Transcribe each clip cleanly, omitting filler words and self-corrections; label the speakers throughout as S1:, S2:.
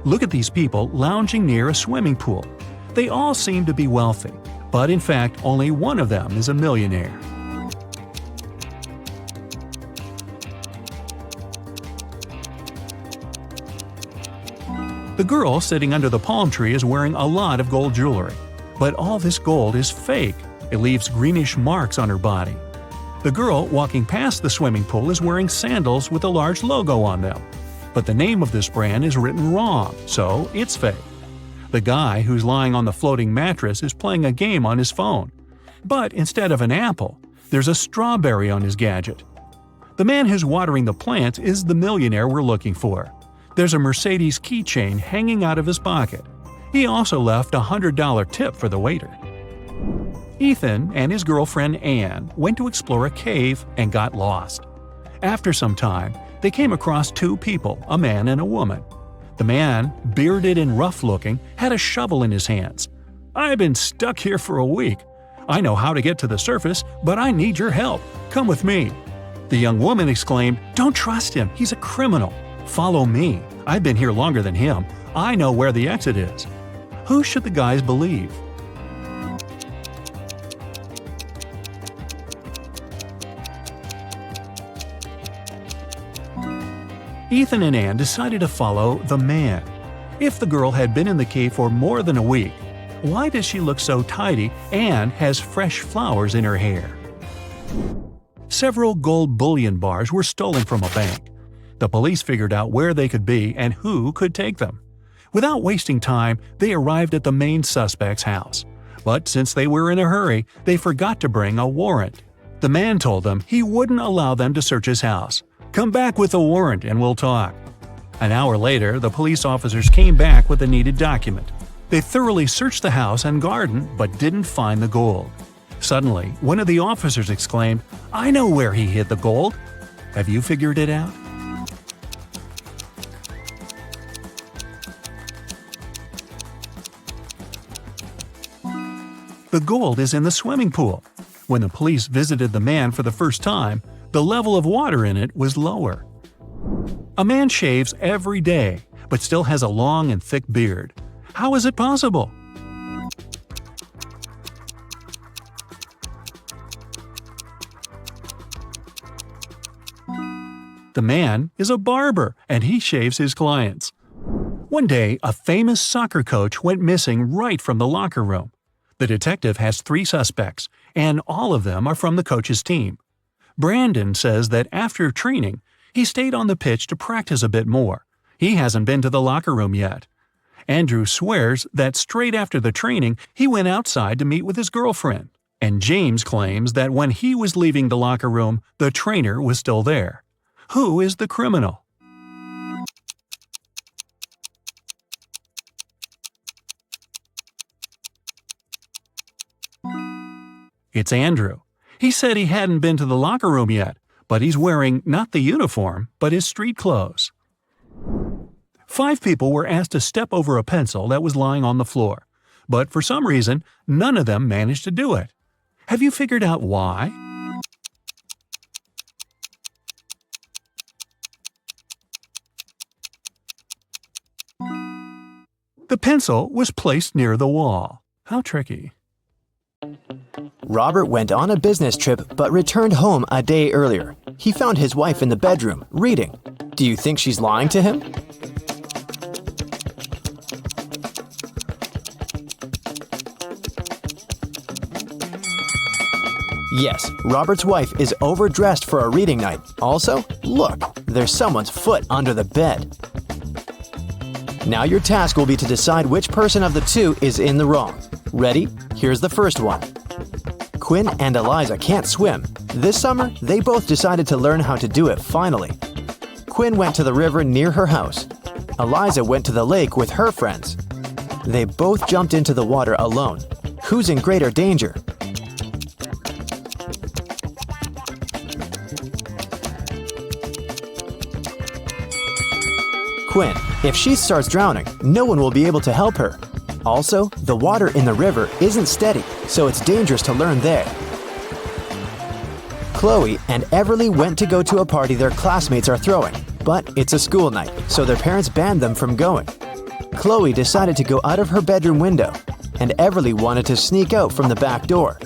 S1: Look at these people lounging near a swimming pool. They all seem to be wealthy, but in fact only one of them is a millionaire. The girl sitting under the palm tree is wearing a lot of gold jewelry, but all this gold is fake. It leaves greenish marks on her body. The girl walking past the swimming pool is wearing sandals with a large logo on them, but the name of this brand is written wrong, so it's fake. The guy who's lying on the floating mattress is playing a game on his phone, but instead of an apple, there's a strawberry on his gadget. The man who's watering the plants is the millionaire we're looking for. There's a Mercedes keychain hanging out of his pocket. He also left a $100 tip for the waiter. Ethan and his girlfriend Anne went to explore a cave and got lost. After some time, they came across two people, a man and a woman. The man, bearded and rough-looking, had a shovel in his hands. "I've been stuck here for a week. I know how to get to the surface, but I need your help. Come with me." The young woman exclaimed, "Don't trust him. He's a criminal. Follow me. I've been here longer than him. I know where the exit is." Who should the guys believe? Ethan and Anne decided to follow the man. If the girl had been in the cave for more than a week, why does she look so tidy and has fresh flowers in her hair? Several gold bullion bars were stolen from a bank. The police figured out where they could be and who could take them. Without wasting time, they arrived at the main suspect's house. But since they were in a hurry, they forgot to bring a warrant. The man told them he wouldn't allow them to search his house. "Come back with a warrant and we'll talk." An hour later, the police officers came back with the needed document. They thoroughly searched the house and garden but didn't find the gold. Suddenly, one of the officers exclaimed, "I know where he hid the gold." Have you figured it out? The gold is in the swimming pool. When the police visited the man for the first time, the level of water in it was lower. A man shaves every day, but still has a long and thick beard. How is it possible? The man is a barber, and he shaves his clients. One day, a famous soccer coach went missing right from the locker room. The detective has 3 suspects, and all of them are from the coach's team. Brandon says that after training, he stayed on the pitch to practice a bit more. He hasn't been to the locker room yet. Andrew swears that straight after the training, he went outside to meet with his girlfriend. And James claims that when he was leaving the locker room, the trainer was still there. Who is the criminal? It's Andrew. He said he hadn't been to the locker room yet, but he's wearing not the uniform, but his street clothes. 5 people were asked to step over a pencil that was lying on the floor, but for some reason, none of them managed to do it. Have you figured out why? The pencil was placed near the wall. How tricky.
S2: Robert went on a business trip but returned home a day earlier. He found his wife in the bedroom, reading. Do you think she's lying to him? Yes, Robert's wife is overdressed for a reading night. Also, look, there's someone's foot under the bed. Now your task will be to decide which person of the 2 is in the wrong. Ready? Here's the first one. Quinn and Eliza can't swim. This summer, they both decided to learn how to do it finally. Quinn went to the river near her house. Eliza went to the lake with her friends. They both jumped into the water alone. Who's in greater danger? Quinn. If she starts drowning, no one will be able to help her. Also, the water in the river isn't steady, so it's dangerous to learn there. Chloe and Everly went to go to a party their classmates are throwing, but it's a school night, so their parents banned them from going. Chloe decided to go out of her bedroom window, and Everly wanted to sneak out from the back door.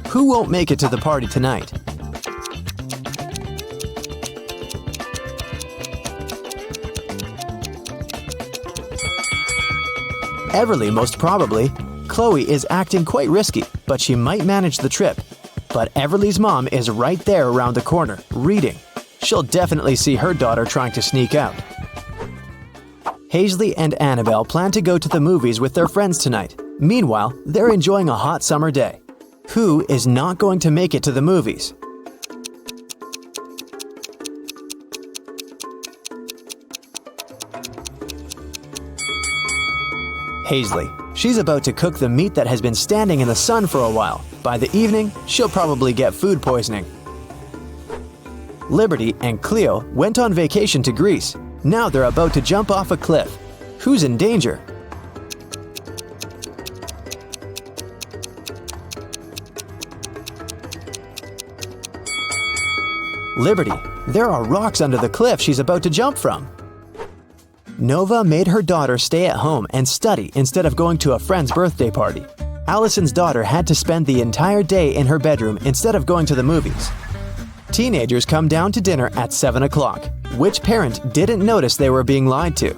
S2: Who won't make it to the party tonight? Everly, most probably. Chloe is acting quite risky, but she might manage the trip. But Everly's mom is right there around the corner, reading. She'll definitely see her daughter trying to sneak out. Hazley and Annabelle plan to go to the movies with their friends tonight. Meanwhile, they're enjoying a hot summer day. Who is not going to make it to the movies? Hazley. She's about to cook the meat that has been standing in the sun for a while. By the evening, she'll probably get food poisoning. Liberty and Cleo went on vacation to Greece. Now they're about to jump off a cliff. Who's in danger? Liberty. There are rocks under the cliff she's about to jump from. Nova made her daughter stay at home and study instead of going to a friend's birthday party. Allison's daughter had to spend the entire day in her bedroom instead of going to the movies. Teenagers come down to dinner at 7 o'clock. Which parent didn't notice they were being lied to?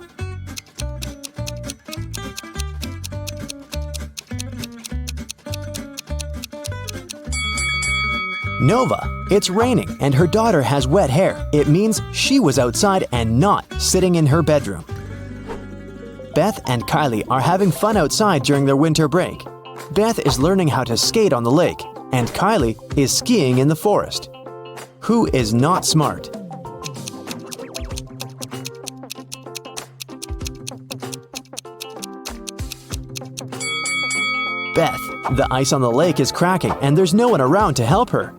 S2: Nova. It's raining and her daughter has wet hair. It means she was outside and not sitting in her bedroom. Beth and Kylie are having fun outside during their winter break. Beth is learning how to skate on the lake, and Kylie is skiing in the forest. Who is not smart? Beth. The ice on the lake is cracking and there's no one around to help her.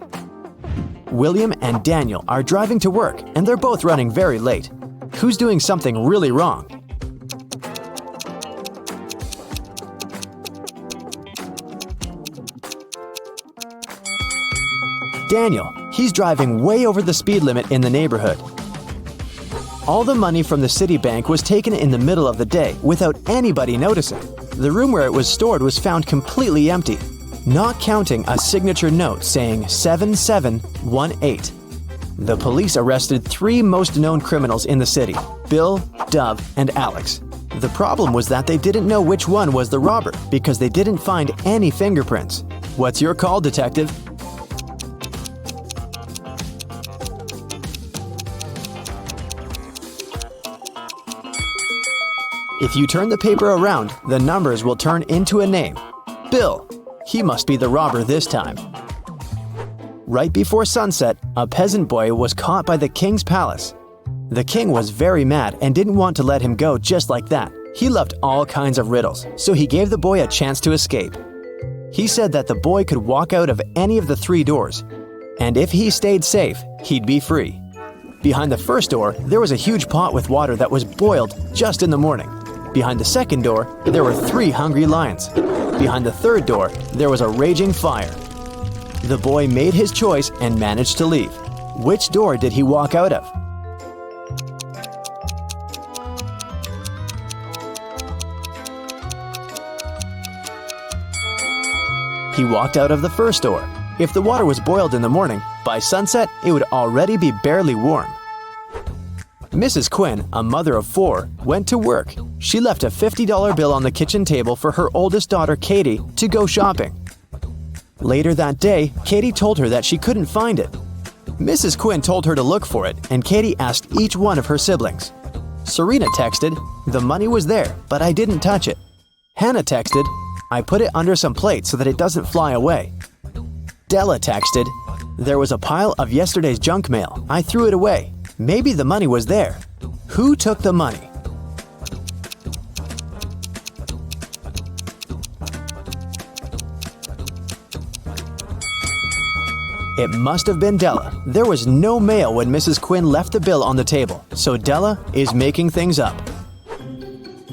S2: William and Daniel are driving to work and they're both running very late. Who's doing something really wrong? Daniel. He's driving way over the speed limit in the neighborhood. All the money from the city bank was taken in the middle of the day without anybody noticing. The room where it was stored was found completely empty, not counting a signature note saying 7718. The police arrested 3 most known criminals in the city: Bill, Dove, and Alex. The problem was that they didn't know which one was the robber because they didn't find any fingerprints. What's your call, detective? If you turn the paper around, the numbers will turn into a name. Bill. He must be the robber this time. Right before sunset, a peasant boy was caught by the king's palace. The king was very mad and didn't want to let him go just like that. He loved all kinds of riddles, so he gave the boy a chance to escape. He said that the boy could walk out of any of the 3 doors, and if he stayed safe, he'd be free. Behind the first door, there was a huge pot with water that was boiled just in the morning. Behind the second door, there were 3 hungry lions. Behind the third door, there was a raging fire. The boy made his choice and managed to leave. Which door did he walk out of? He walked out of the first door. If the water was boiled in the morning, by sunset it would already be barely warm. Mrs. Quinn, a mother of 4, went to work. She left a $50 bill on the kitchen table for her oldest daughter, Katie, to go shopping. Later that day, Katie told her that she couldn't find it. Mrs. Quinn told her to look for it, and Katie asked each one of her siblings. Serena texted, "The money was there, but I didn't touch it." Hannah texted, "I put it under some plates so that it doesn't fly away." Della texted, "There was a pile of yesterday's junk mail. I threw it away. Maybe the money was there." Who took the money? It must have been Della. There was no mail when Mrs. Quinn left the bill on the table, so Della is making things up.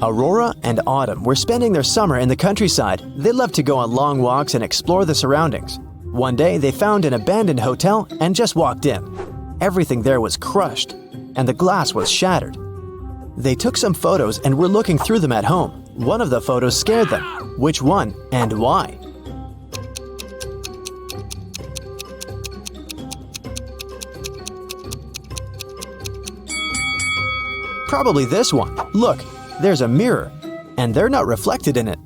S2: Aurora and Autumn were spending their summer in the countryside. They loved to go on long walks and explore the surroundings. One day, they found an abandoned hotel and just walked in. Everything there was crushed, and the glass was shattered. They took some photos and were looking through them at home. One of the photos scared them. Which one and why? Probably this one. Look, there's a mirror, and they're not reflected in it.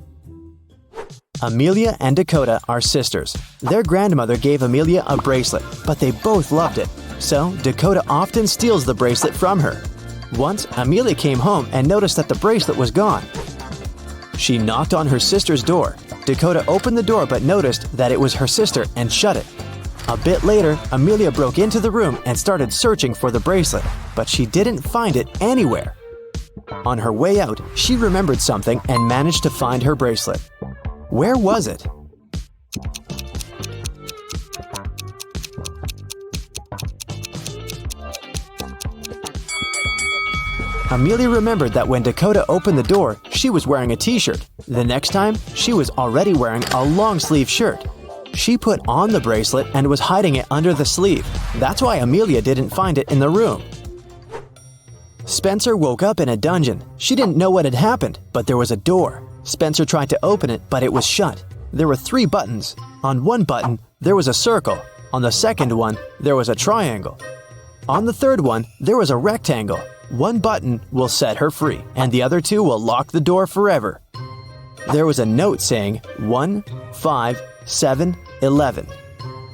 S2: Amelia and Dakota are sisters. Their grandmother gave Amelia a bracelet, but they both loved it. So Dakota often steals the bracelet from her. Once, Amelia came home and noticed that the bracelet was gone. She knocked on her sister's door. Dakota opened the door but noticed that it was her sister and shut it. A bit later, Amelia broke into the room and started searching for the bracelet, but she didn't find it anywhere. On her way out, she remembered something and managed to find her bracelet. Where was it? Amelia remembered that when Dakota opened the door, she was wearing a t-shirt. The next time, she was already wearing a long-sleeve shirt. She put on the bracelet and was hiding it under the sleeve. That's why Amelia didn't find it in the room. Spencer woke up in a dungeon. She didn't know what had happened, but there was a door. Spencer tried to open it, but it was shut. There were 3 buttons. On one button, there was a circle. On the second one, there was a triangle. On the third one, there was a rectangle. One button will set her free, and the other 2 will lock the door forever. There was a note saying 1, 5, 7, 11.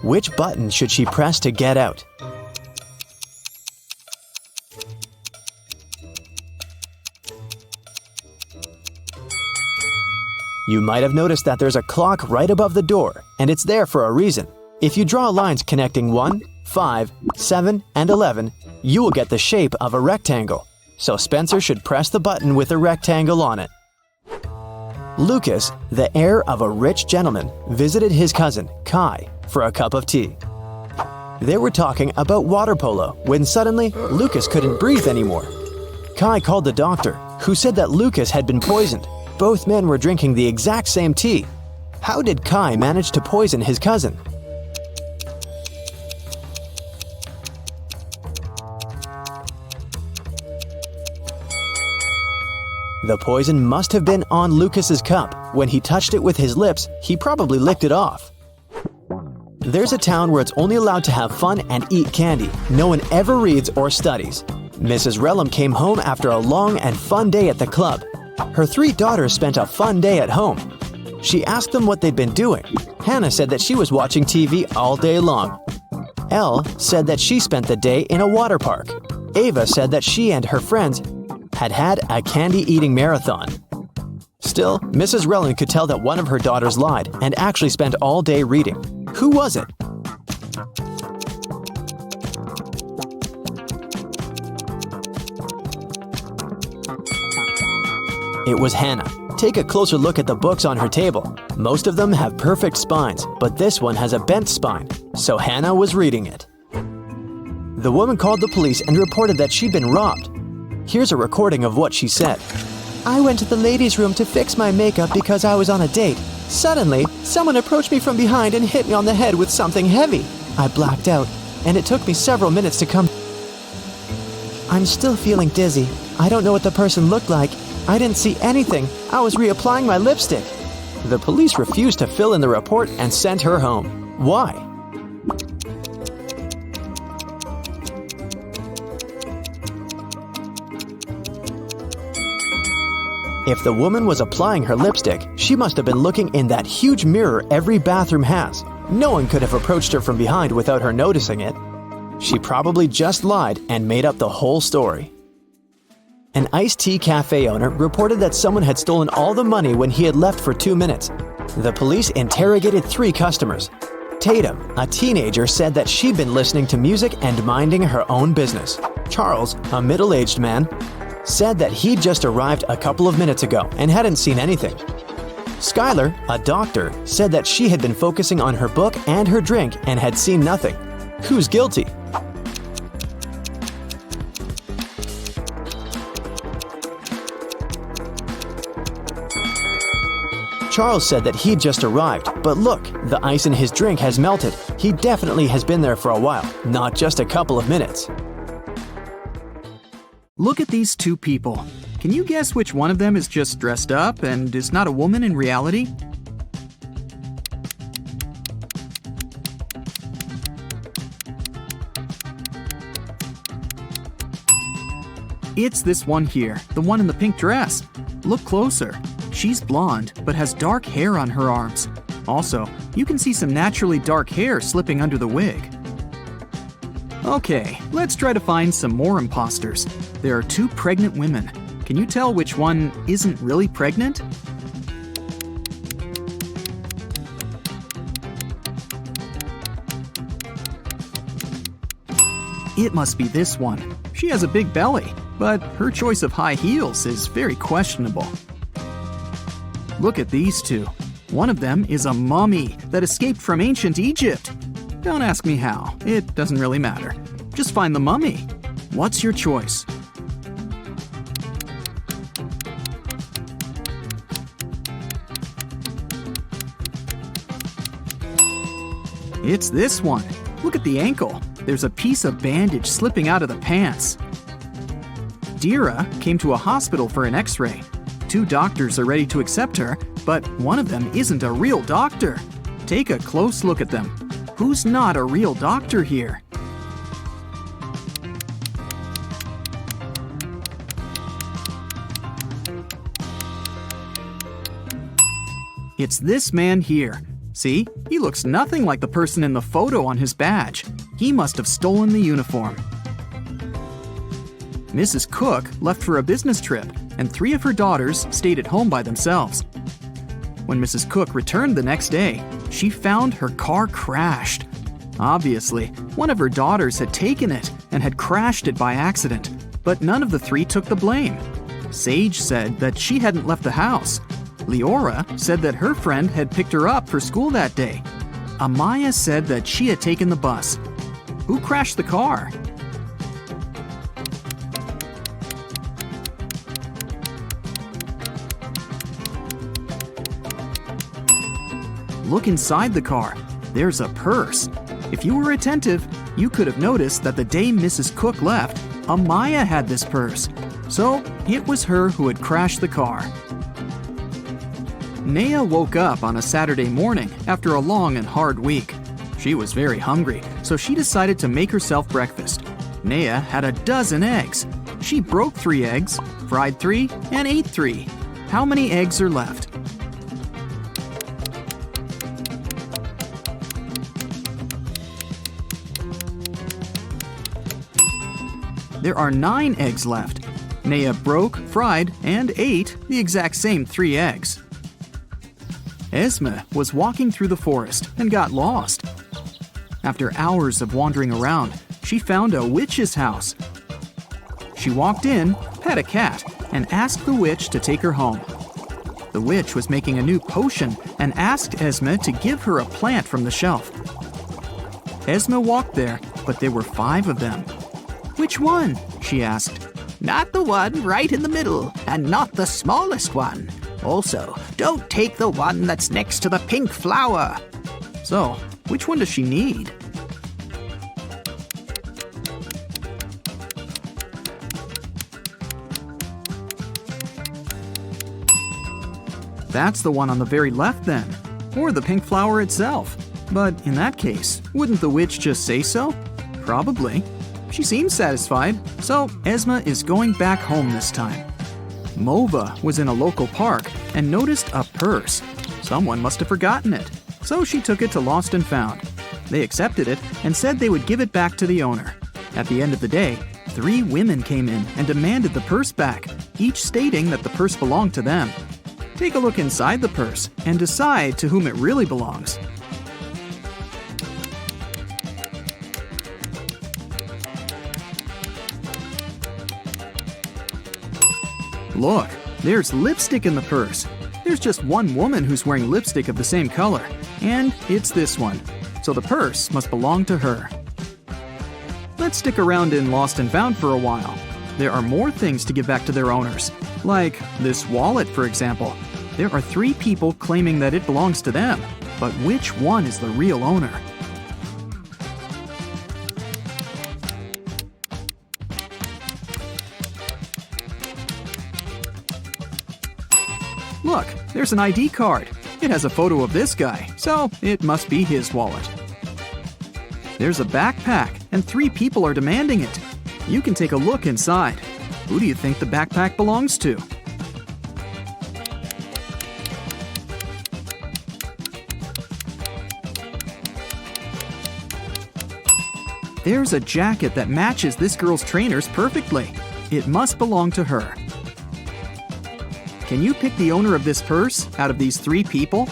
S2: Which button should she press to get out? You might have noticed that there's a clock right above the door, and it's there for a reason. If you draw lines connecting 1, 5, 7, and 11, you will get the shape of a rectangle. So Spencer should press the button with a rectangle on it. Lucas, the heir of a rich gentleman, visited his cousin, Kai, for a cup of tea. They were talking about water polo when suddenly Lucas couldn't breathe anymore. Kai called the doctor, who said that Lucas had been poisoned. Both men were drinking the exact same tea. How did Kai manage to poison his cousin? The poison must have been on Lucas's cup. When he touched it with his lips, he probably licked it off. There's a town where it's only allowed to have fun and eat candy. No one ever reads or studies. Mrs. Relham came home after a long and fun day at the club. Her 3 daughters spent a fun day at home. She asked them what they'd been doing. Hannah said that she was watching TV all day long. Elle said that she spent the day in a water park. Ava said that she and her friends had a candy-eating marathon. Still, Mrs. Relham could tell that one of her daughters lied and actually spent all day reading. Who was it? It was Hannah. Take a closer look at the books on her table. Most of them have perfect spines, but this one has a bent spine, so Hannah was reading it. The woman called the police and reported that she'd been robbed. Here's a recording of what she said. I went to the ladies' room to fix my makeup because I was on a date. Suddenly, someone approached me from behind and hit me on the head with something heavy. I blacked out, and it took me several minutes to come. I'm still feeling dizzy. I don't know what the person looked like. I didn't see anything. I was reapplying my lipstick. The police refused to fill in the report and sent her home. Why? If the woman was applying her lipstick, she must have been looking in that huge mirror every bathroom has. No one could have approached her from behind without her noticing it. She probably just lied and made up the whole story. An iced tea cafe owner reported that someone had stolen all the money when he had left for 2 minutes. The police interrogated 3 customers. Tatum, a teenager, said that she'd been listening to music and minding her own business. Charles, a middle-aged man, said that he'd just arrived a couple of minutes ago and hadn't seen anything. Skylar, a doctor, said that she had been focusing on her book and her drink and had seen nothing. Who's guilty? Charles said that he'd just arrived, but look, the ice in his drink has melted. He definitely has been there for a while, not just a couple of minutes.
S3: Look at these two people. Can you guess which one of them is just dressed up and is not a woman in reality? It's this one here, the one in the pink dress. Look closer. She's blonde, but has dark hair on her arms. Also, you can see some naturally dark hair slipping under the wig. Okay, let's try to find some more imposters. There are two pregnant women. Can you tell which one isn't really pregnant? It must be this one. She has a big belly, but her choice of high heels is very questionable. Look at these two. One of them is a mummy that escaped from ancient Egypt. Don't ask me how, it doesn't really matter. Just find the mummy. What's your choice? It's this one. Look at the ankle. There's a piece of bandage slipping out of the pants. Dira came to a hospital for an x-ray. Two doctors are ready to accept her, but one of them isn't a real doctor. Take a close look at them. Who's not a real doctor here? It's this man here. See? He looks nothing like the person in the photo on his badge. He must have stolen the uniform. Mrs. Cook left for a business trip, and 3 of her daughters stayed at home by themselves. When Mrs. Cook returned the next day, she found her car crashed. Obviously, one of her daughters had taken it and had crashed it by accident, but none of the 3 took the blame. Sage said that she hadn't left the house. Leora said that her friend had picked her up for school that day. Amaya said that she had taken the bus. Who crashed the car? Look inside the car. There's a purse. If you were attentive, you could have noticed that the day Mrs. Cook left, Amaya had this purse. So it was her who had crashed the car. Naya woke up on a Saturday morning after a long and hard week. She was very hungry, so she decided to make herself breakfast. Naya had a dozen eggs. She broke 3 eggs, fried 3, and ate 3. How many eggs are left? There are 9 eggs left. Naya broke, fried, and ate the exact same 3 eggs. Esme was walking through the forest and got lost. After hours of wandering around, she found a witch's house. She walked in, pet a cat, and asked the witch to take her home. The witch was making a new potion and asked Esme to give her a plant from the shelf. Esme walked there, but there were 5 of them. "Which one?" she asked.
S4: Not the one right in the middle, and not the smallest one. Also, don't take the one that's next to the pink flower.
S3: So, which one does she need? That's the one on the very left then, or the pink flower itself. But in that case, wouldn't the witch just say so? Probably. She seems satisfied, so Esme is going back home this time. Mova was in a local park and noticed a purse. Someone must have forgotten it, so she took it to Lost and Found. They accepted it and said they would give it back to the owner. At the end of the day, 3 women came in and demanded the purse back, each stating that the purse belonged to them. Take a look inside the purse and decide to whom it really belongs. Look, there's lipstick in the purse. There's just one woman who's wearing lipstick of the same color, and it's this one. So the purse must belong to her. Let's stick around in Lost and Found for a while. There are more things to give back to their owners, like this wallet, for example. There are 3 people claiming that it belongs to them, but which one is the real owner? Look, there's an ID card. It has a photo of this guy, so it must be his wallet. There's a backpack, and 3 people are demanding it. You can take a look inside. Who do you think the backpack belongs to? There's a jacket that matches this girl's trainers perfectly. It must belong to her. Can you pick the owner of this purse out of these 3 people?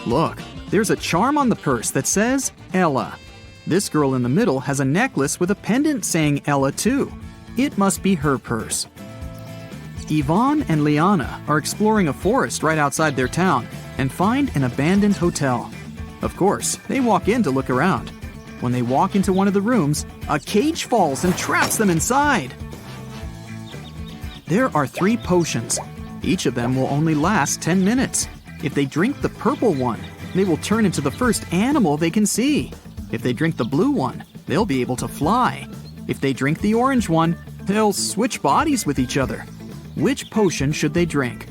S3: Look, there's a charm on the purse that says Ella. This girl in the middle has a necklace with a pendant saying Ella too. It must be her purse. Yvonne and Liana are exploring a forest right outside their town and find an abandoned hotel. Of course, they walk in to look around. When they walk into one of the rooms, a cage falls and traps them inside. There are 3 potions. Each of them will only last 10 minutes. If they drink the purple one, they will turn into the first animal they can see. If they drink the blue one, they'll be able to fly. If they drink the orange one, they'll switch bodies with each other. Which potion should they drink?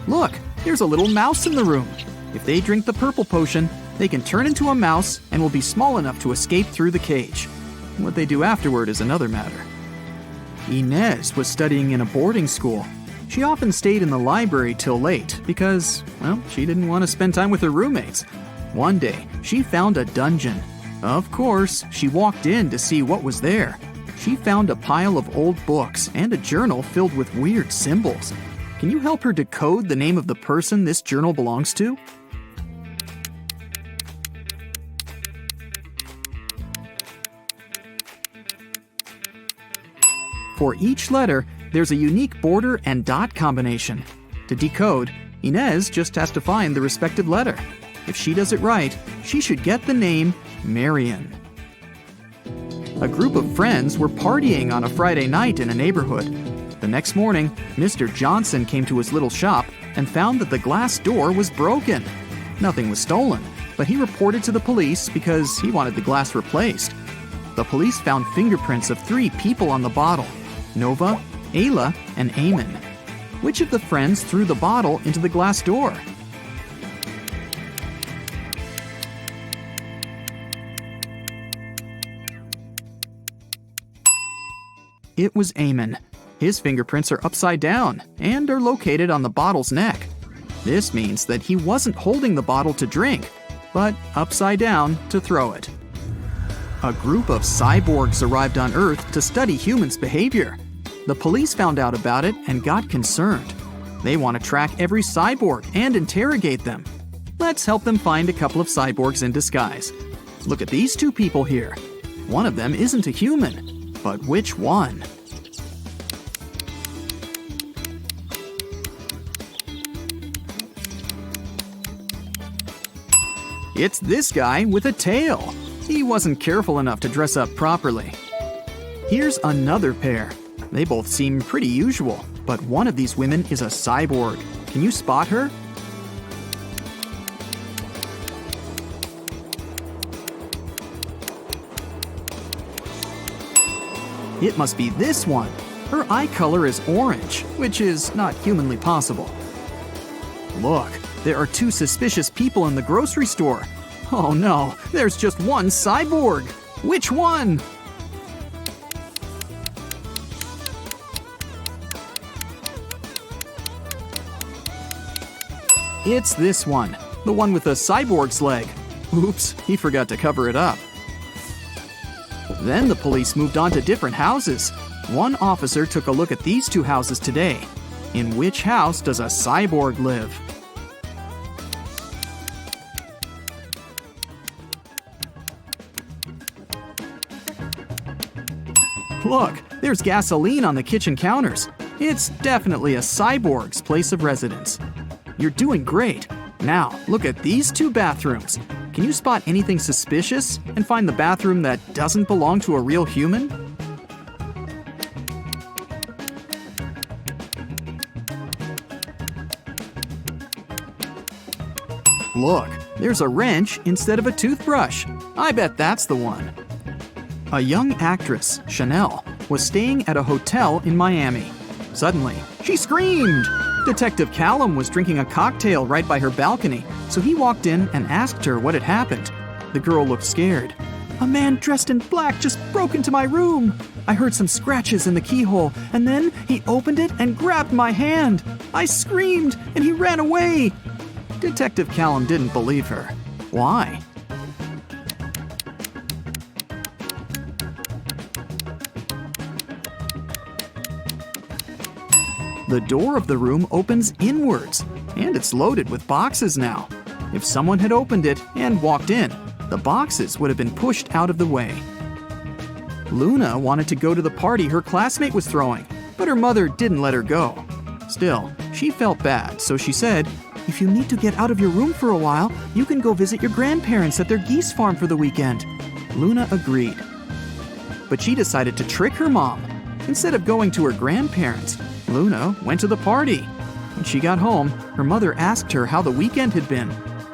S3: Look, there's a little mouse in the room. If they drink the purple potion, they can turn into a mouse and will be small enough to escape through the cage. What they do afterward is another matter. Inez was studying in a boarding school. She often stayed in the library till late because, well, she didn't want to spend time with her roommates. One day, she found a dungeon. Of course, she walked in to see what was there. She found a pile of old books and a journal filled with weird symbols. Can you help her decode the name of the person this journal belongs to? For each letter, there's a unique border and dot combination. To decode, Inez just has to find the respective letter. If she does it right, she should get the name Marion. A group of friends were partying on a Friday night in a neighborhood. The next morning, Mr. Johnson came to his little shop and found that the glass door was broken. Nothing was stolen, but he reported to the police because he wanted the glass replaced. The police found fingerprints of 3 people on the bottle: Nova, Ayla, and Eamon. Which of the friends threw the bottle into the glass door? It was Eamon. His fingerprints are upside down and are located on the bottle's neck. This means that he wasn't holding the bottle to drink, but upside down to throw it. A group of cyborgs arrived on Earth to study humans' behavior. The police found out about it and got concerned. They want to track every cyborg and interrogate them. Let's help them find a couple of cyborgs in disguise. Look at these 2 people here. One of them isn't a human, but which one? It's this guy with a tail. He wasn't careful enough to dress up properly. Here's another pair. They both seem pretty usual, but one of these women is a cyborg. Can you spot her? It must be this one. Her eye color is orange, which is not humanly possible. Look, there are 2 suspicious people in the grocery store. Oh no, there's just one cyborg. Which one? It's this one, the one with the cyborg's leg. Oops, he forgot to cover it up. Then the police moved on to different houses. One officer took a look at these 2 houses today. In which house does a cyborg live? Look, there's gasoline on the kitchen counters. It's definitely a cyborg's place of residence. You're doing great. Now, look at these 2 bathrooms. Can you spot anything suspicious and find the bathroom that doesn't belong to a real human? Look, there's a wrench instead of a toothbrush. I bet that's the one. A young actress, Chanel, was staying at a hotel in Miami. Suddenly, she screamed! Detective Callum was drinking a cocktail right by her balcony, so he walked in and asked her what had happened. The girl looked scared. "A man dressed in black just broke into my room. I heard some scratches in the keyhole, and then he opened it and grabbed my hand. I screamed, and he ran away." Detective Callum didn't believe her. Why? The door of the room opens inwards, and it's loaded with boxes now. If someone had opened it and walked in, the boxes would have been pushed out of the way. Luna wanted to go to the party her classmate was throwing, but her mother didn't let her go. Still, she felt bad, so she said, "If you need to get out of your room for a while, you can go visit your grandparents at their geese farm for the weekend." Luna agreed. But she decided to trick her mom. Instead of going to her grandparents, Luna went to the party. When she got home, her mother asked her how the weekend had been.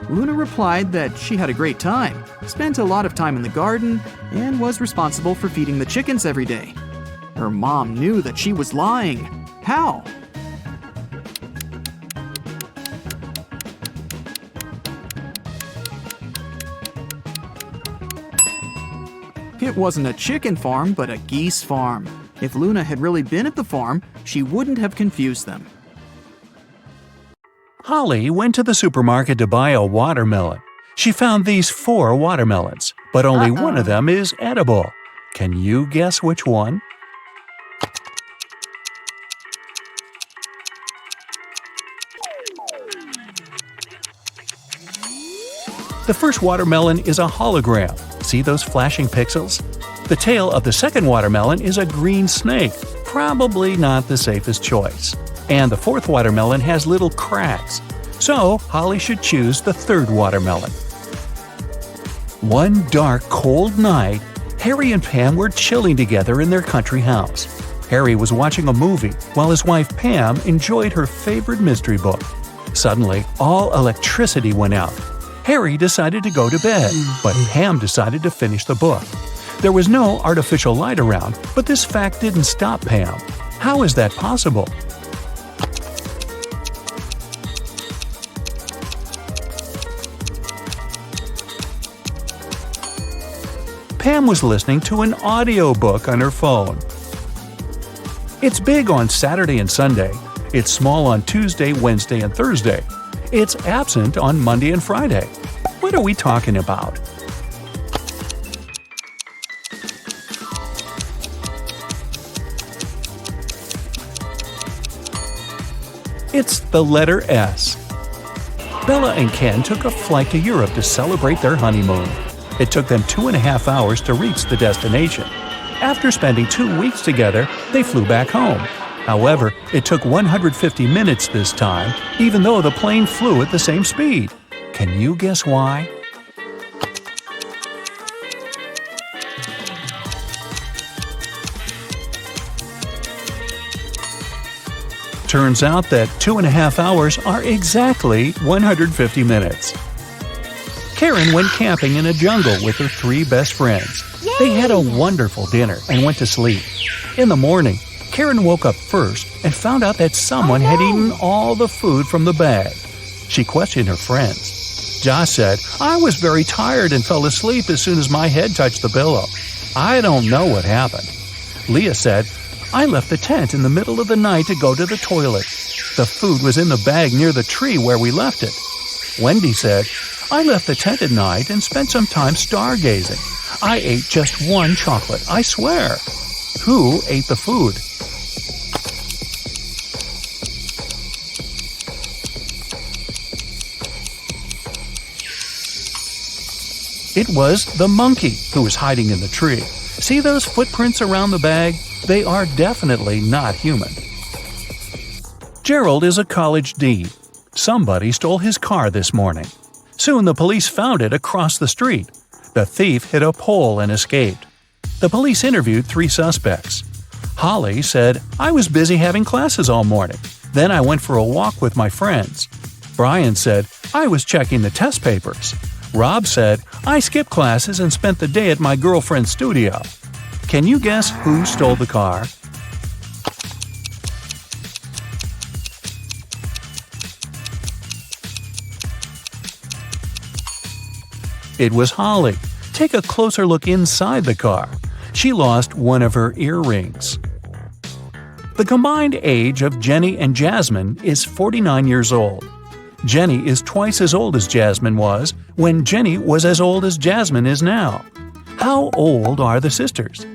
S3: Luna replied that she had a great time, spent a lot of time in the garden, and was responsible for feeding the chickens every day. Her mom knew that she was lying. How? It wasn't a chicken farm, but a geese farm. If Luna had really been at the farm, she wouldn't have confused them.
S1: Holly went to the supermarket to buy a watermelon. She found these 4 watermelons, but only one of them is edible. Can you guess which one? The first watermelon is a hologram. See those flashing pixels? The tail of the second watermelon is a green snake, probably not the safest choice. And the fourth watermelon has little cracks. So, Holly should choose the third watermelon. One dark, cold night, Harry and Pam were chilling together in their country house. Harry was watching a movie while his wife Pam enjoyed her favorite mystery book. Suddenly, all electricity went out. Harry decided to go to bed, but Pam decided to finish the book. There was no artificial light around, but this fact didn't stop Pam. How is that possible? Pam was listening to an audiobook on her phone. It's big on Saturday and Sunday. It's small on Tuesday, Wednesday, and Thursday. It's absent on Monday and Friday. What are we talking about? It's the letter S. Bella and Ken took a flight to Europe to celebrate their honeymoon. It took them 2.5 hours to reach the destination. After spending 2 weeks together, they flew back home. However, it took 150 minutes this time, even though the plane flew at the same speed. Can you guess why? Turns out that 2.5 hours are exactly 150 minutes. Karen went camping in a jungle with her 3 best friends. They had a wonderful dinner and went to sleep. In the morning, Karen woke up first and found out that someone had eaten all the food from the bag. She questioned her friends. Josh said, "I was very tired and fell asleep as soon as my head touched the pillow. I don't know what happened." Leah said, "I left the tent in the middle of the night to go to the toilet. The food was in the bag near the tree where we left it." Wendy said, "I left the tent at night and spent some time stargazing. I ate just 1 chocolate, I swear." Who ate the food? It was the monkey who was hiding in the tree. See those footprints around the bag? They are definitely not human. Gerald is a college dean. Somebody stole his car this morning. Soon the police found it across the street. The thief hit a pole and escaped. The police interviewed 3 suspects. Holly said, "I was busy having classes all morning. Then I went for a walk with my friends." Brian said, I was checking the test papers. Rob said, I skipped classes and spent the day at my girlfriend's studio. Can you guess who stole the car? It was Holly. Take a closer look inside the car. She lost one of her earrings. The combined age of Jenny and Jasmine is 49 years old. Jenny is twice as old as Jasmine was when Jenny was as old as Jasmine is now. How old are the sisters?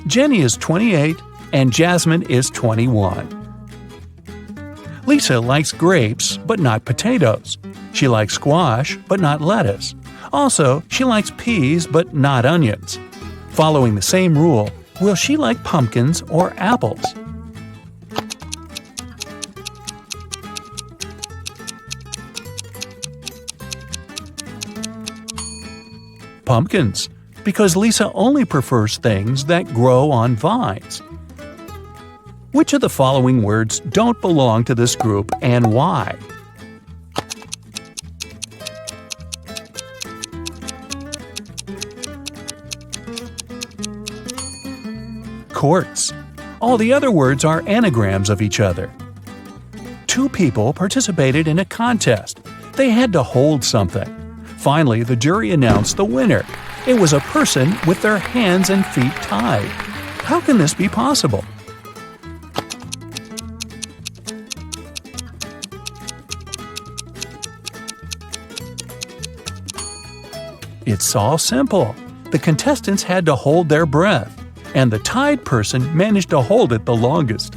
S1: Jenny is 28 and Jasmine is 21. Lisa likes grapes but not potatoes. She likes squash but not lettuce. Also, she likes peas but not onions. Following the same rule, will she like pumpkins or apples? Pumpkins, because Lisa only prefers things that grow on vines. Which of the following words don't belong to this group and why? Quartz. All the other words are anagrams of each other. Two people participated in a contest. They had to hold something. Finally, the jury announced the winner. It was a person with their hands and feet tied. How can this be possible? It's all simple. The contestants had to hold their breath, and the tied person managed to hold it the longest.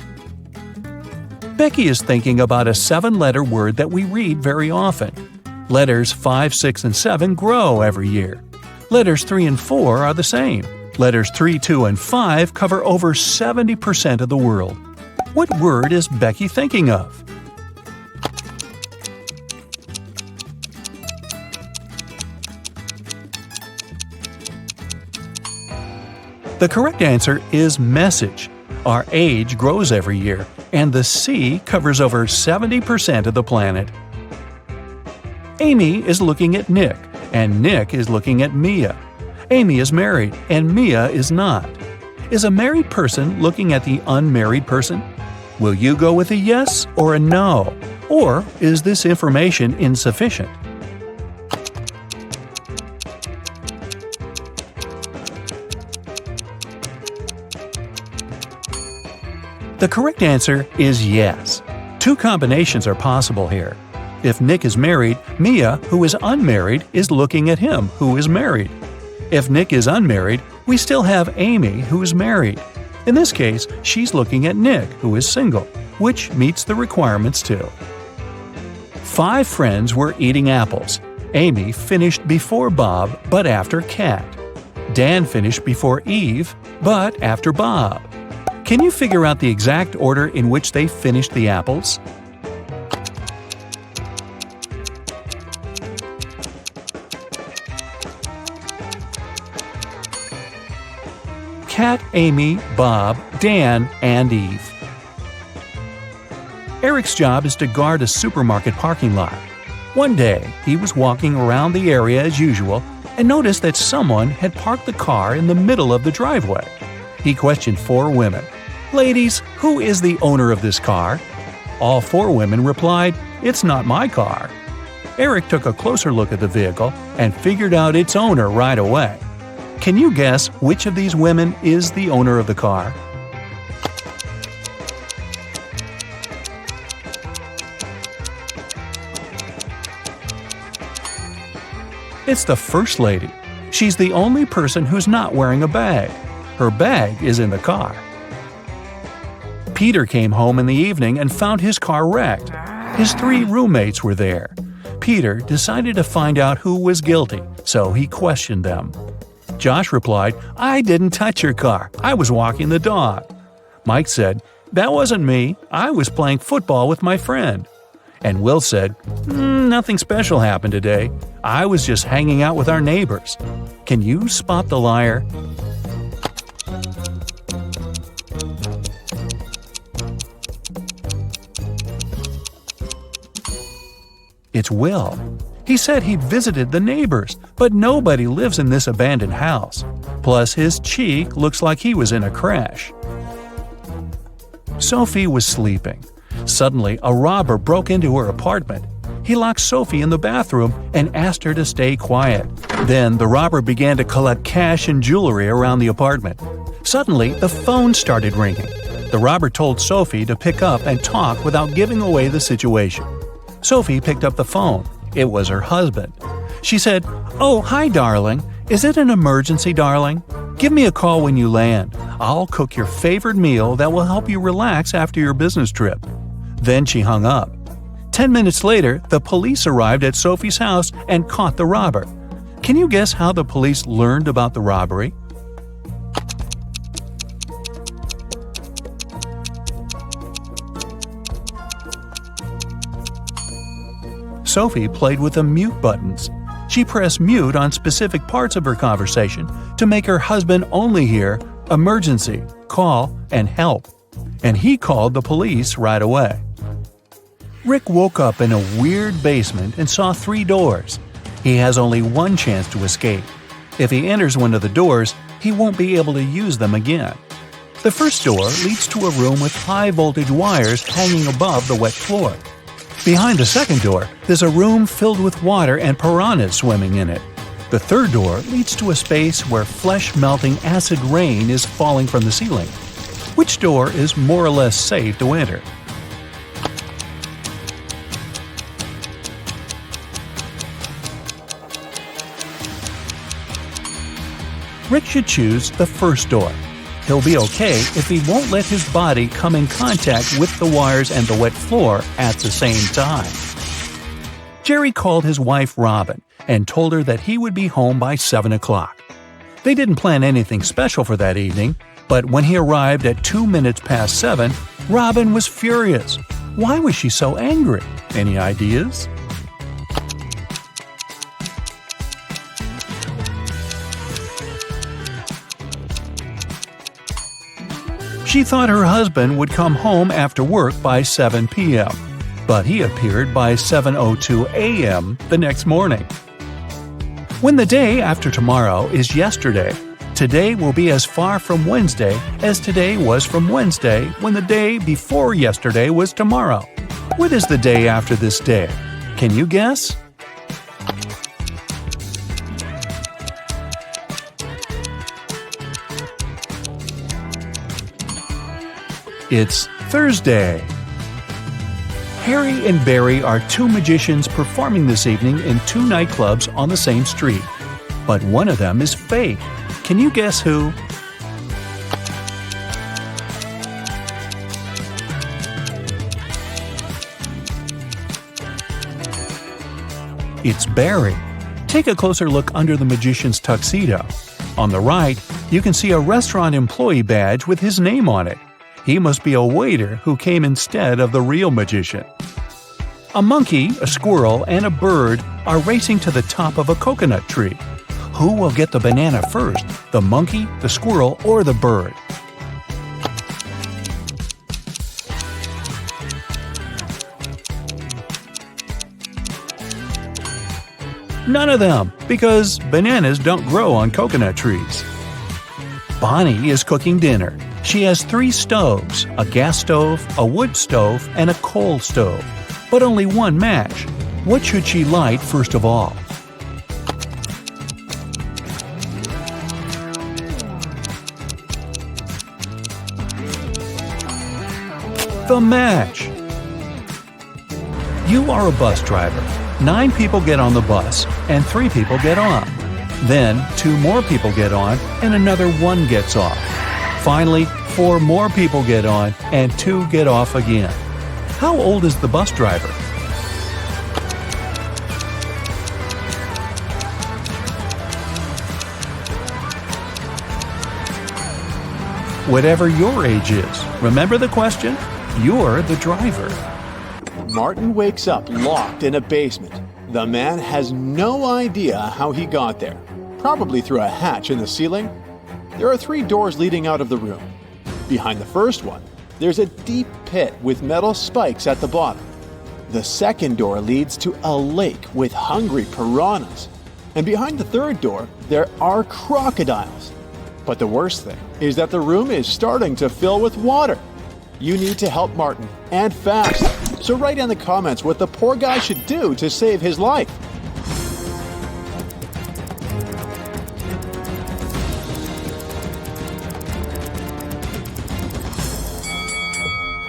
S1: Becky is thinking about a 7-letter word that we read very often. Letters 5, 6, and 7 grow every year. Letters 3 and 4 are the same. Letters 3, 2, and 5 cover over 70% of the world. What word is Becky thinking of? The correct answer is message. Our age grows every year, and the C covers over 70% of the planet. Amy is looking at Nick, and Nick is looking at Mia. Amy is married, and Mia is not. Is a married person looking at the unmarried person? Will you go with a yes or a no? Or is this information insufficient? The correct answer is yes. Two combinations are possible here. If Nick is married, Mia, who is unmarried, is looking at him, who is married. If Nick is unmarried, we still have Amy, who is married. In this case, she's looking at Nick, who is single, which meets the requirements too. 5 friends were eating apples. Amy finished before Bob, but after Kat. Dan finished before Eve, but after Bob. Can you figure out the exact order in which they finished the apples? Kat, Amy, Bob, Dan, and Eve. Eric's job is to guard a supermarket parking lot. One day, he was walking around the area as usual and noticed that someone had parked the car in the middle of the driveway. He questioned 4 women. "Ladies, who is the owner of this car?" All 4 women replied, "It's not my car." Eric took a closer look at the vehicle and figured out its owner right away. Can you guess which of these women is the owner of the car? It's the First Lady. She's the only person who's not wearing a bag. Her bag is in the car. Peter came home in the evening and found his car wrecked. His 3 roommates were there. Peter decided to find out who was guilty, so he questioned them. Josh replied, "I didn't touch your car. I was walking the dog." Mike said, "That wasn't me. I was playing football with my friend." And Will said, "Nothing special happened today. I was just hanging out with our neighbors." Can you spot the liar? It's Will. He said he'd visited the neighbors, but nobody lives in this abandoned house. Plus, his cheek looks like he was in a crash. Sophie was sleeping. Suddenly, a robber broke into her apartment. He locked Sophie in the bathroom and asked her to stay quiet. Then the robber began to collect cash and jewelry around the apartment. Suddenly, the phone started ringing. The robber told Sophie to pick up and talk without giving away the situation. Sophie picked up the phone. It was her husband. She said, "Oh, hi, darling. Is it an emergency, darling? Give me a call when you land. I'll cook your favorite meal that will help you relax after your business trip." Then she hung up. 10 minutes later, the police arrived at Sophie's house and caught the robber. Can you guess how the police learned about the robbery? Sophie played with the mute buttons. She pressed mute on specific parts of her conversation to make her husband only hear emergency, call, and help. And he called the police right away. Rick woke up in a weird basement and saw 3 doors. He has only one chance to escape. If he enters one of the doors, he won't be able to use them again. The first door leads to a room with high-voltage wires hanging above the wet floor. Behind the second door, there's a room filled with water and piranhas swimming in it. The third door leads to a space where flesh-melting acid rain is falling from the ceiling. Which door is more or less safe to enter? Rick should choose the first door. He'll be okay if he won't let his body come in contact with the wires and the wet floor at the same time. Jerry called his wife Robin and told her that he would be home by 7 o'clock. They didn't plan anything special for that evening, but when he arrived at 2 minutes past 7, Robin was furious. Why was she so angry? Any ideas? She thought her husband would come home after work by 7 p.m., but he appeared by 7:02 a.m. the next morning. When the day after tomorrow is yesterday, today will be as far from Wednesday as today was from Wednesday when the day before yesterday was tomorrow. What is the day after this day? Can you guess? It's Thursday. Harry and Barry are 2 magicians performing this evening in 2 nightclubs on the same street. But one of them is fake. Can you guess who? It's Barry. Take a closer look under the magician's tuxedo. On the right, you can see a restaurant employee badge with his name on it. He must be a waiter who came instead of the real magician. A monkey, a squirrel, and a bird are racing to the top of a coconut tree. Who will get the banana first, the monkey, the squirrel, or the bird? None of them, because bananas don't grow on coconut trees. Bonnie is cooking dinner. She has 3 stoves, a gas stove, a wood stove, and a coal stove, but only one match. What should she light first of all? The match! You are a bus driver. 9 people get on the bus, and 3 people get on. Then 2 more people get on, and another 1 gets off. Finally, 4 more people get on, and 2 get off again. How old is the bus driver? Whatever your age is, remember the question? You're the driver.
S2: Martin wakes up locked in a basement. The man has no idea how he got there. Probably through a hatch in the ceiling. There are 3 doors leading out of the room. Behind the first one, there's a deep pit with metal spikes at the bottom. The second door leads to a lake with hungry piranhas. And behind the third door, there are crocodiles. But the worst thing is that the room is starting to fill with water. You need to help Martin, and fast. So write in the comments what the poor guy should do to save his life.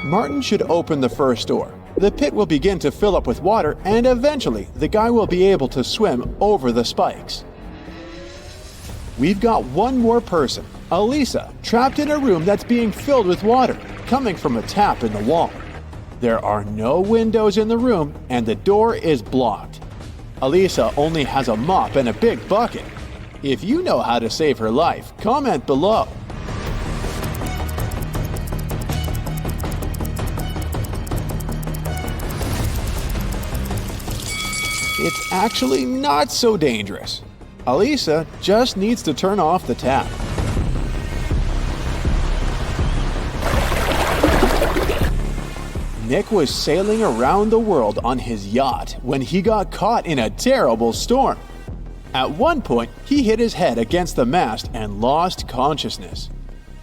S2: Martin should open the first door. The pit will begin to fill up with water, and eventually the guy will be able to swim over the spikes. We've got one more person, Elisa, trapped in a room that's being filled with water, coming from a tap in the wall. There are no windows in the room, and the door is blocked. Elisa only has a mop and a big bucket. If you know how to save her life, comment below. It's actually not so dangerous. Elisa just needs to turn off the tap. Nick was sailing around the world on his yacht when he got caught in a terrible storm. At one point, he hit his head against the mast and lost consciousness.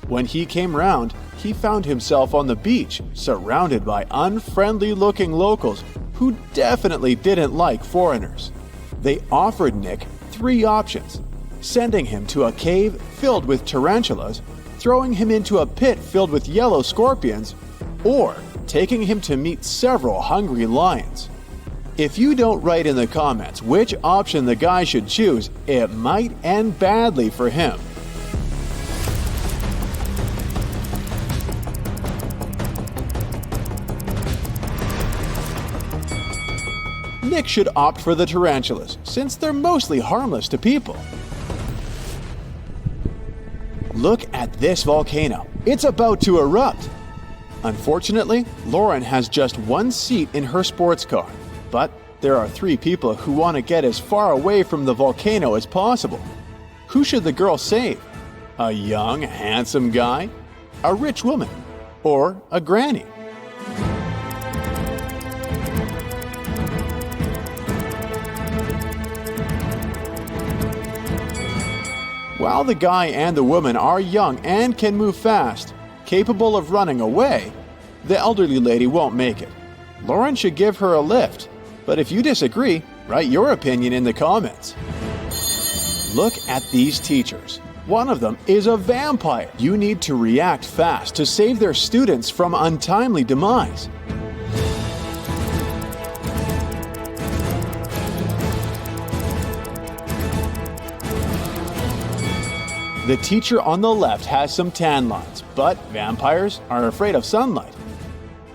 S2: When he came round, he found himself on the beach, surrounded by unfriendly-looking locals who definitely didn't like foreigners. They offered Nick 3 options: sending him to a cave filled with tarantulas, throwing him into a pit filled with yellow scorpions, or taking him to meet several hungry lions. If you don't write in the comments which option the guy should choose, it might end badly for him. Nick should opt for the tarantulas, since they're mostly harmless to people. Look at this volcano. It's about to erupt. Unfortunately, Lauren has just 1 seat in her sports car, but there are 3 people who want to get as far away from the volcano as possible. Who should the girl save? A young, handsome guy? A rich woman? Or a granny? While the guy and the woman are young and can move fast, capable of running away, the elderly lady won't make it. Lauren should give her a lift, but if you disagree, write your opinion in the comments. Look at these teachers. One of them is a vampire. You need to react fast to save their students from untimely demise. The teacher on the left has some tan lines, but vampires are afraid of sunlight.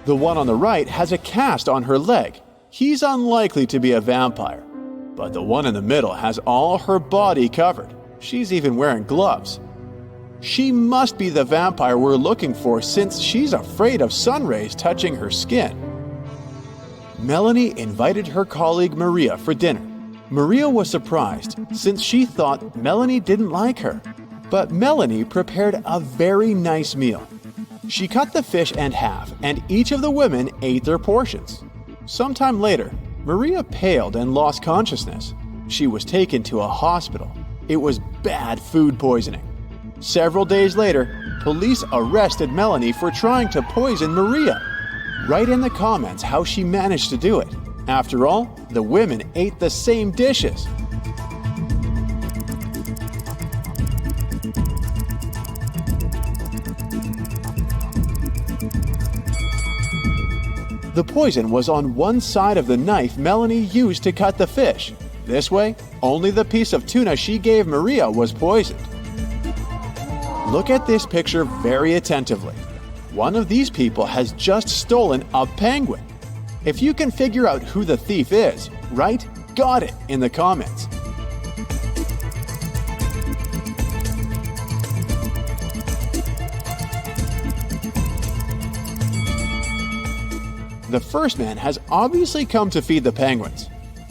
S2: The one on the right has a cast on her leg. He's unlikely to be a vampire. But the one in the middle has all her body covered. She's even wearing gloves. She must be the vampire we're looking for, since she's afraid of sun rays touching her skin. Melanie invited her colleague Maria for dinner. Maria was surprised, since she thought Melanie didn't like her. But Melanie prepared a very nice meal. She cut the fish in half, and each of the women ate their portions. Sometime later, Maria paled and lost consciousness. She was taken to a hospital. It was bad food poisoning. Several days later, police arrested Melanie for trying to poison Maria. Write in the comments how she managed to do it. After all, the women ate the same dishes. The poison was on one side of the knife Melanie used to cut the fish. This way, only the piece of tuna she gave Maria was poisoned. Look at this picture very attentively. One of these people has just stolen a penguin. If you can figure out who the thief is, write "Got it" in the comments. The first man has obviously come to feed the penguins.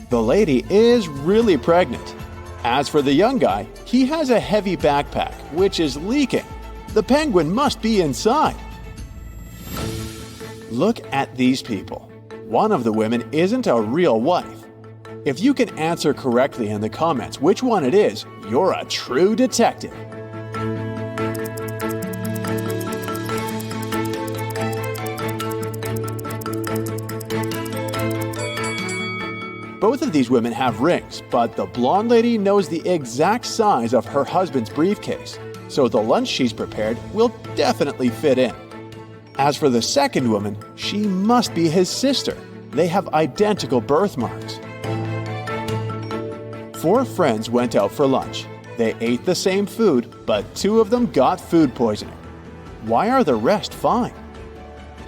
S2: The lady is really pregnant. As for the young guy, he has a heavy backpack, which is leaking. The penguin must be inside. Look at these people.
S5: one of the women isn't a real wife. If you can answer correctly in the comments which one it is, you're a true detective. Both of these women have rings, but the blonde lady knows the exact size of her husband's briefcase, so the lunch she's prepared will definitely fit in. As for the second woman, she must be his sister. They have identical birthmarks. 4 friends went out for lunch. They ate the same food, but 2 of them got food poisoning. Why are the rest fine?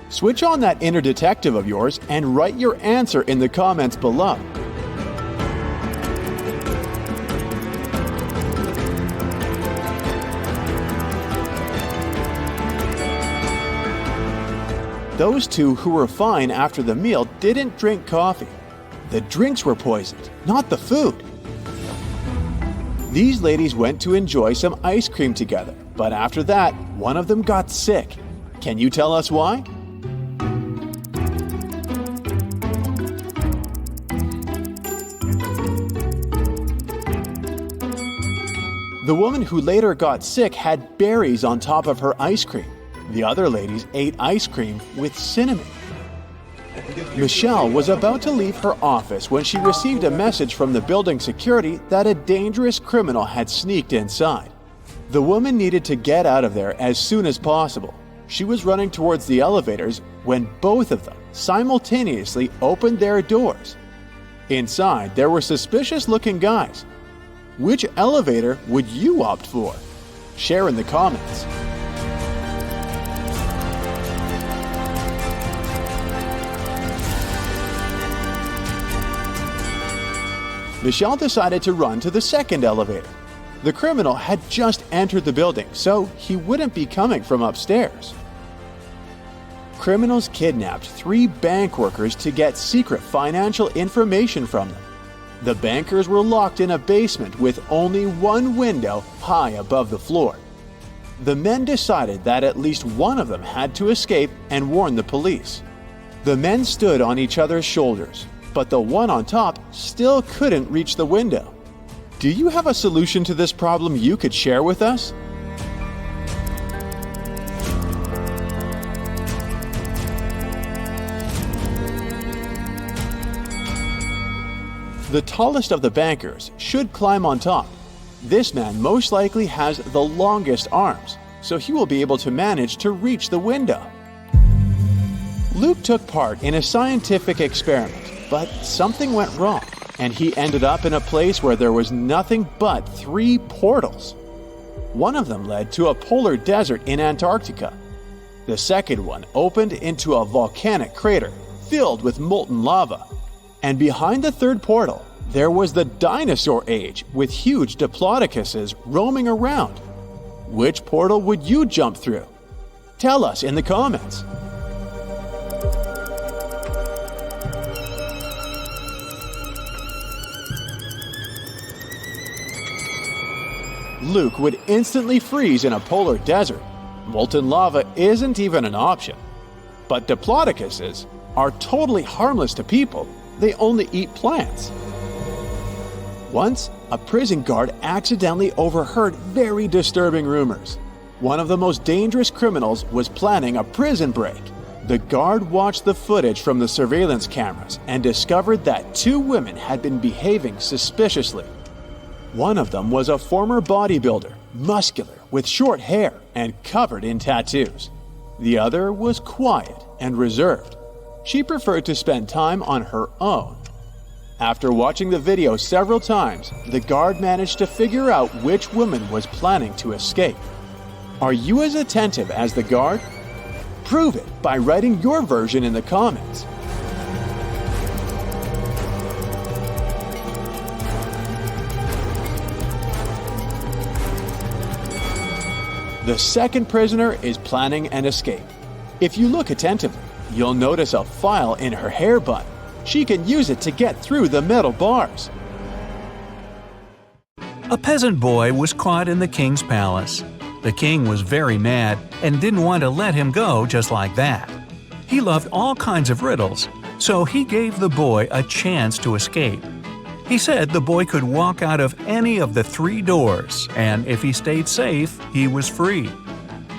S5: Switch on that inner detective of yours and write your answer in the comments below. Those 2 who were fine after the meal didn't drink coffee. The drinks were poisoned, not the food. These ladies went to enjoy some ice cream together, but after that, one of them got sick. Can you tell us why? The woman who later got sick had berries on top of her ice cream. The other ladies ate ice cream with cinnamon. Michelle was about to leave her office when she received a message from the building security that a dangerous criminal had sneaked inside. The woman needed to get out of there as soon as possible. She was running towards the elevators when both of them simultaneously opened their doors. Inside, there were suspicious-looking guys. Which elevator would you opt for? Share in the comments. Michelle decided to run to the second elevator. The criminal had just entered the building, so he wouldn't be coming from upstairs. Criminals kidnapped 3 bank workers to get secret financial information from them. The bankers were locked in a basement with only one window high above the floor. The men decided that at least one of them had to escape and warn the police. The men stood on each other's shoulders, but the one on top still couldn't reach the window. Do you have a solution to this problem you could share with us? The tallest of the bankers should climb on top. This man most likely has the longest arms, so he will be able to manage to reach the window. Luke took part in a scientific experiment, but something went wrong, and he ended up in a place where there was nothing but 3 portals. One of them led to a polar desert in Antarctica. The second one opened into a volcanic crater filled with molten lava. And behind the third portal, there was the dinosaur age with huge diplodocuses roaming around. Which portal would you jump through? Tell us in the comments. Luke would instantly freeze in a polar desert. Molten lava isn't even an option. But diplodocuses are totally harmless to people. They only eat plants. Once, a prison guard accidentally overheard very disturbing rumors. One of the most dangerous criminals was planning a prison break. The guard watched the footage from the surveillance cameras and discovered that 2 women had been behaving suspiciously. One of them was a former bodybuilder, muscular, with short hair and covered in tattoos. The other was quiet and reserved. She preferred to spend time on her own. After watching the video several times, the guard managed to figure out which woman was planning to escape. Are you as attentive as the guard? Prove it by writing your version in the comments. The second prisoner is planning an escape. If you look attentively, you'll notice a file in her hair bun. She can use it to get through the metal bars.
S1: A peasant boy was caught in the king's palace. The king was very mad and didn't want to let him go just like that. He loved all kinds of riddles, so he gave the boy a chance to escape. He said the boy could walk out of any of the 3 doors, and if he stayed safe, he was free.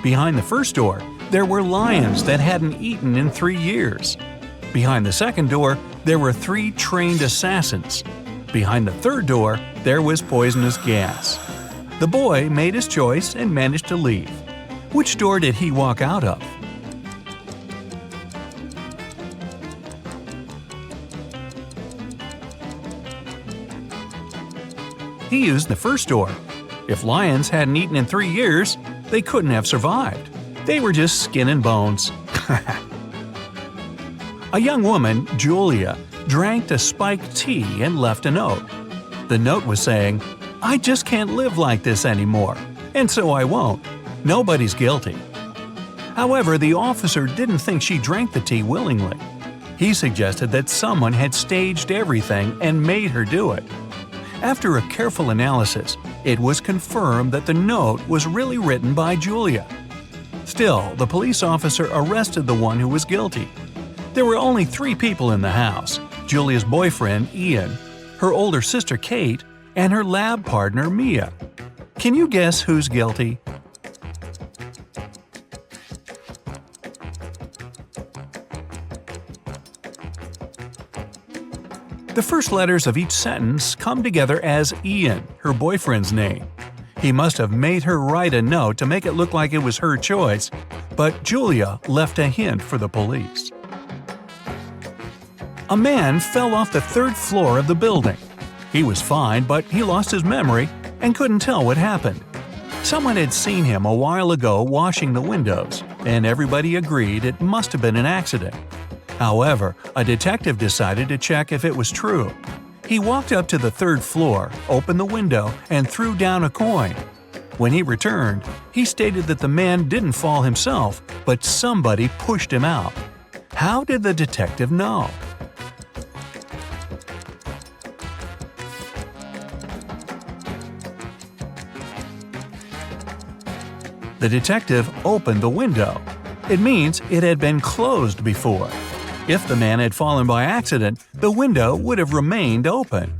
S1: Behind the first door, there were lions that hadn't eaten in 3 years. Behind the second door, there were 3 trained assassins. Behind the third door, there was poisonous gas. The boy made his choice and managed to leave. Which door did he walk out of? He used the first door. If lions hadn't eaten in 3 years, they couldn't have survived. They were just skin and bones. A young woman, Julia, drank a spiked tea and left a note. The note was saying, "I just can't live like this anymore, and so I won't. Nobody's guilty." However, the officer didn't think she drank the tea willingly. He suggested that someone had staged everything and made her do it. After a careful analysis, it was confirmed that the note was really written by Julia. Still, the police officer arrested the one who was guilty. There were only 3 people in the house: Julia's boyfriend, Ian, her older sister, Kate, and her lab partner, Mia. Can you guess who's guilty? The first letters of each sentence come together as Ian, her boyfriend's name. He must have made her write a note to make it look like it was her choice, but Julia left a hint for the police. A man fell off the 3rd floor of the building. He was fine, but he lost his memory and couldn't tell what happened. Someone had seen him a while ago washing the windows, and everybody agreed it must have been an accident. However, a detective decided to check if it was true. He walked up to the 3rd floor, opened the window, and threw down a coin. When he returned, he stated that the man didn't fall himself, but somebody pushed him out. How did the detective know? The detective opened the window. It means it had been closed before. If the man had fallen by accident, the window would have remained open.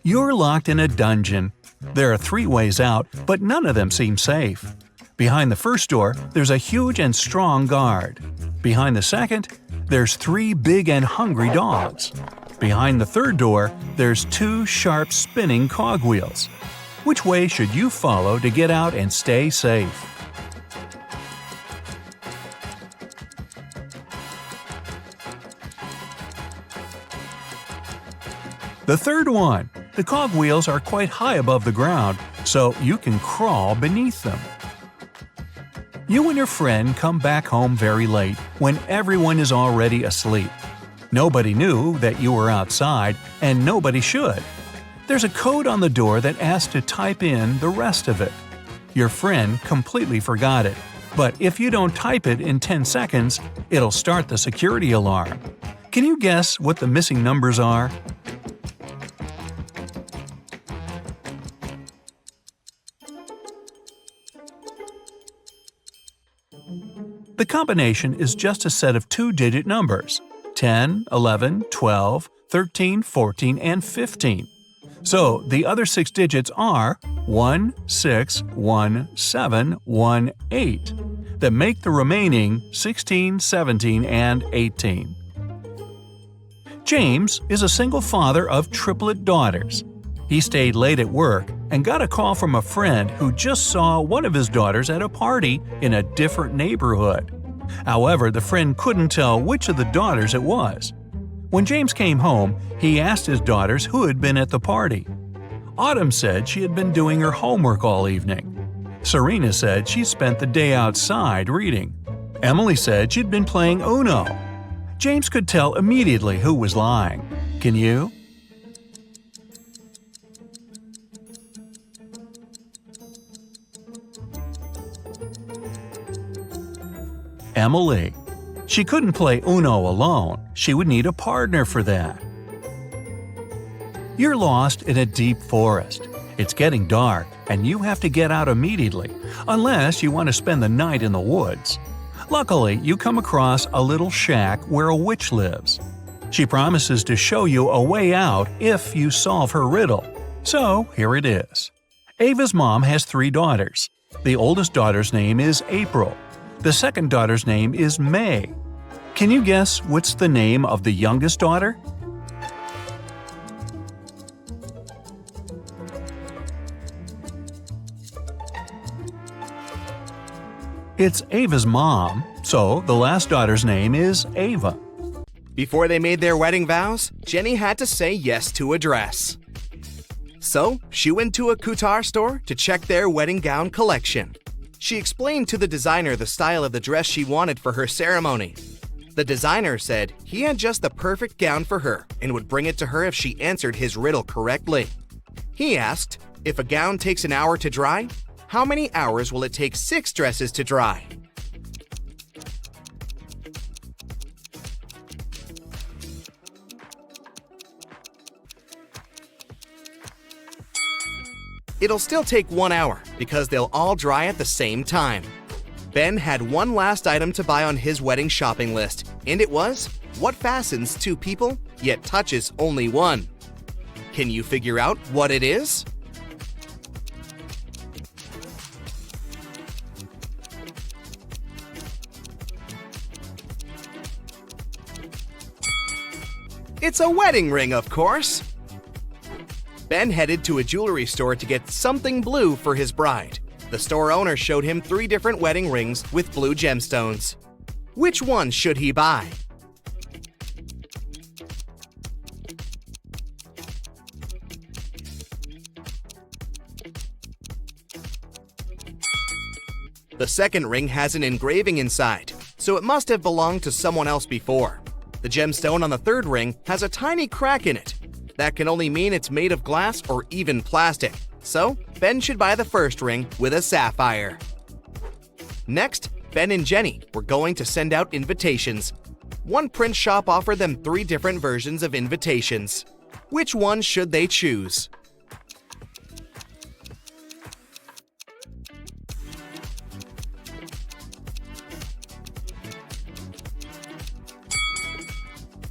S1: You're locked in a dungeon. There are 3 ways out, but none of them seem safe. Behind the first door, there's a huge and strong guard. Behind the second, there's 3 big and hungry dogs. Behind the third door, there's 2 sharp spinning cogwheels. Which way should you follow to get out and stay safe? The third one. The cogwheels are quite high above the ground, so you can crawl beneath them. You and your friend come back home very late, when everyone is already asleep. Nobody knew that you were outside, and nobody should. There's a code on the door that asks to type in the rest of it. Your friend completely forgot it, but if you don't type it in 10 seconds, it'll start the security alarm. Can you guess what the missing numbers are? The combination is just a set of 2-digit numbers: 10, 11, 12, 13, 14, and 15. So the other 6 digits are 1, 6, 1, 7, 1, 8 that make the remaining 16, 17, and 18. James is a single father of triplet daughters. He stayed late at work and got a call from a friend who just saw one of his daughters at a party in a different neighborhood. However, the friend couldn't tell which of the daughters it was. When James came home, he asked his daughters who had been at the party. Autumn said she had been doing her homework all evening. Serena said she spent the day outside reading. Emily said she'd been playing Uno. James could tell immediately who was lying. Can you? Emily. She couldn't play Uno alone. She would need a partner for that. You're lost in a deep forest. It's getting dark, and you have to get out immediately, unless you want to spend the night in the woods. Luckily, you come across a little shack where a witch lives. She promises to show you a way out if you solve her riddle. So, here it is. Ava's mom has 3 daughters. The oldest daughter's name is April. The second daughter's name is May. Can you guess what's the name of the youngest daughter? It's Ava's mom, so the last daughter's name is Ava.
S6: Before they made their wedding vows, Jenny had to say yes to a dress. So, she went to a couture store to check their wedding gown collection. She explained to the designer the style of the dress she wanted for her ceremony. The designer said he had just the perfect gown for her and would bring it to her if she answered his riddle correctly. He asked, if a gown takes an hour to dry, how many hours will it take 6 dresses to dry? It'll still take 1 hour because they'll all dry at the same time. Ben had one last item to buy on his wedding shopping list, and it was what fastens 2 people yet touches only one. Can you figure out what it is? It's a wedding ring, of course. Ben headed to a jewelry store to get something blue for his bride. The store owner showed him 3 different wedding rings with blue gemstones. Which one should he buy? The second ring has an engraving inside, so it must have belonged to someone else before. The gemstone on the third ring has a tiny crack in it. That can only mean it's made of glass or even plastic. So, Ben should buy the first ring with a sapphire. Next, Ben and Jenny were going to send out invitations. One print shop offered them 3 different versions of invitations. Which one should they choose?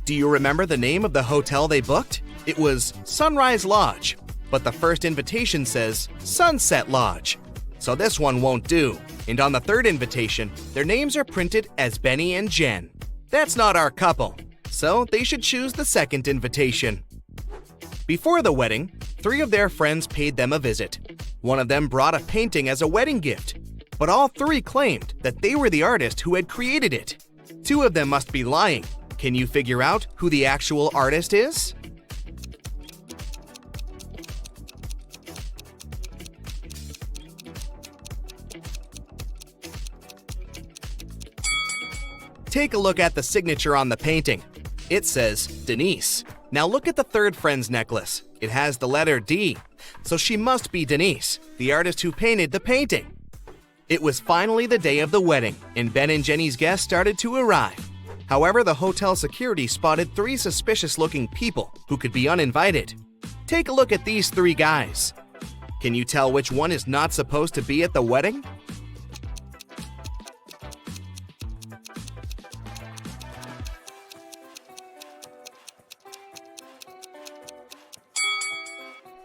S6: Do you remember the name of the hotel they booked? It was Sunrise Lodge, but the first invitation says Sunset Lodge. So this one won't do. And on the third invitation, their names are printed as Benny and Jen. That's not our couple, so they should choose the second invitation. Before the wedding, 3 of their friends paid them a visit. One of them brought a painting as a wedding gift, but all 3 claimed that they were the artist who had created it. 2 of them must be lying. Can you figure out who the actual artist is? Take a look at the signature on the painting. It says Denise. Now look at the third friend's necklace. It has the letter D, so she must be Denise, the artist who painted the painting. It was finally the day of the wedding, and Ben and Jenny's guests started to arrive. However, the hotel security spotted 3 suspicious-looking people who could be uninvited. Take a look at these 3 guys. Can you tell which one is not supposed to be at the wedding?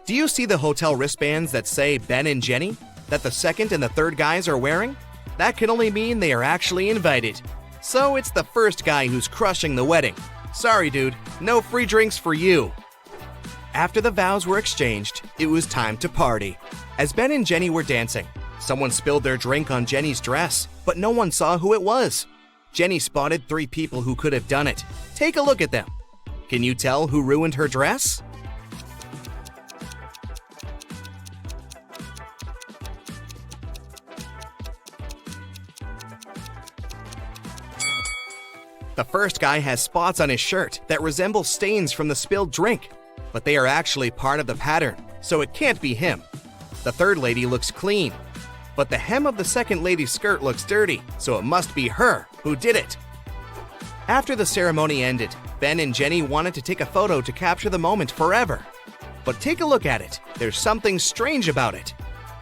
S6: Do you see the hotel wristbands that say Ben and Jenny that the second and the third guys are wearing? That can only mean they are actually invited. So it's the first guy who's crushing the wedding. Sorry, dude, no free drinks for you. After the vows were exchanged, it was time to party. As Ben and Jenny were dancing, someone spilled their drink on Jenny's dress, but no one saw who it was. Jenny spotted 3 people who could have done it. Take a look at them. Can you tell who ruined her dress? The first guy has spots on his shirt that resemble stains from the spilled drink, but they are actually part of the pattern, so it can't be him. The third lady looks clean, but the hem of the second lady's skirt looks dirty, so it must be her who did it. After the ceremony ended, Ben and Jenny wanted to take a photo to capture the moment forever. But take a look at it. There's something strange about it.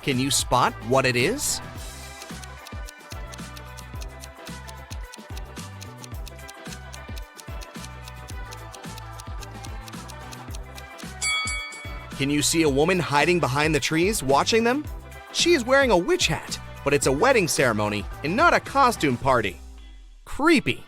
S6: Can you spot what it is? Can you see a woman hiding behind the trees watching them? She is wearing a witch hat, but it's a wedding ceremony and not a costume party. Creepy.